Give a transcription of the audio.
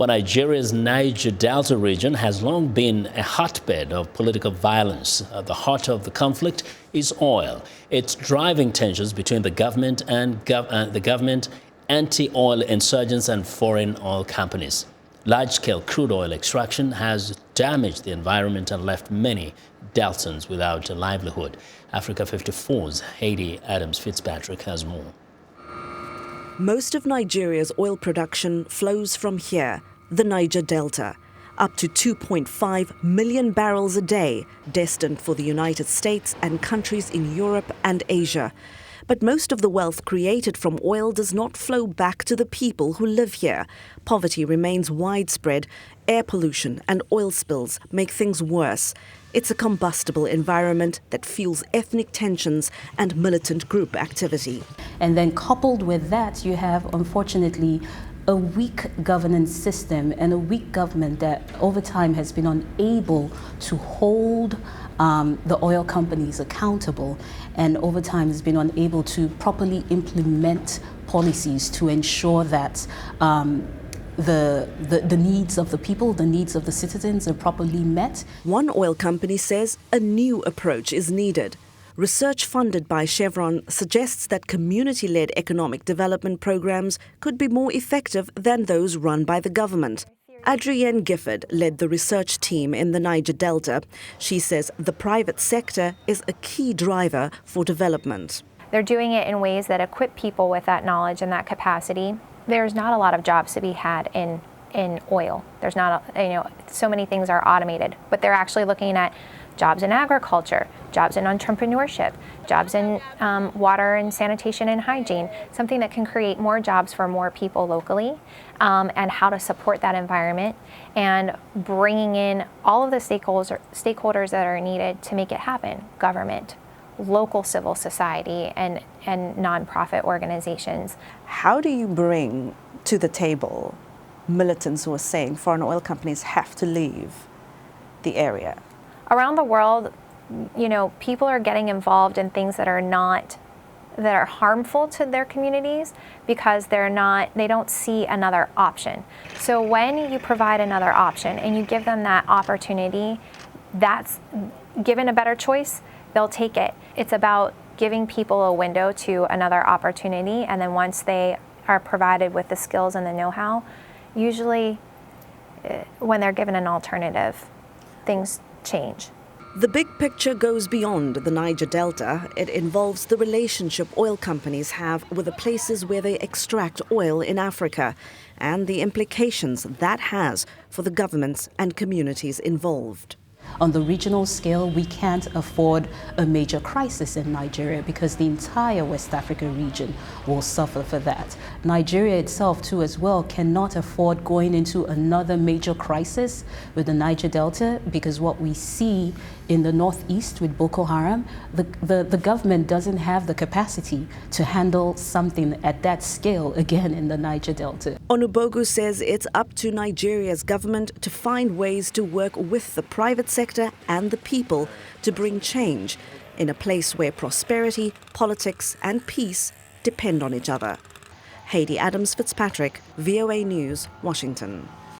Well, Nigeria's Niger Delta region has long been a hotbed of political violence. At the heart of the conflict is oil. It's driving tensions between the government and anti-oil insurgents and foreign oil companies. Large-scale crude oil extraction has damaged the environment and left many Deltans without a livelihood. Africa 54's Hayde Adams Fitzpatrick has more. Most of Nigeria's oil production flows from here, the Niger Delta, up to 2.5 million barrels a day, destined for the United States and countries in Europe and Asia. But most of the wealth created from oil does not flow back to the people who live here. Poverty remains widespread. Air pollution and oil spills make things worse. It's a combustible environment that fuels ethnic tensions and militant group activity. And then coupled with that, you have, unfortunately, a weak governance system and a weak government that over time has been unable to hold the oil companies accountable, and over time has been unable to properly implement policies to ensure that the needs of the people, the needs of the citizens are properly met. One oil company says a new approach is needed. Research funded by Chevron suggests that community-led economic development programs could be more effective than those run by the government. Adrienne Gifford led the research team in the Niger Delta. She says the private sector is a key driver for development. They're doing it in ways that equip people with that knowledge and that capacity. There's not a lot of jobs to be had in oil. There's not, so many things are automated, but they're actually looking at jobs in agriculture, jobs in entrepreneurship, jobs in water and sanitation and hygiene, something that can create more jobs for more people locally, and how to support that environment, and bringing in all of the stakeholders that are needed to make it happen: government, local civil society, and nonprofit organizations. How do you bring to the table militants who are saying foreign oil companies have to leave the area? Around the world, people are getting involved in things that are harmful to their communities because they don't see another option. So when you provide another option and you give them that opportunity, that's given a better choice, they'll take it. It's about giving people a window to another opportunity, and then once they are provided with the skills and the know-how, usually when they're given an alternative, things change. The big picture goes beyond the Niger Delta. It involves the relationship oil companies have with the places where they extract oil in Africa, and the implications that has for the governments and communities involved. On the regional scale, we can't afford a major crisis in Nigeria because the entire West Africa region will suffer for that. Nigeria itself, too, as well, cannot afford going into another major crisis with the Niger Delta, because what we see in the northeast with Boko Haram, the government doesn't have the capacity to handle something at that scale again in the Niger Delta. Onubogu says it's up to Nigeria's government to find ways to work with the private sector and the people to bring change in a place where prosperity, politics and peace depend on each other. Hayde Adams Fitzpatrick, VOA News, Washington.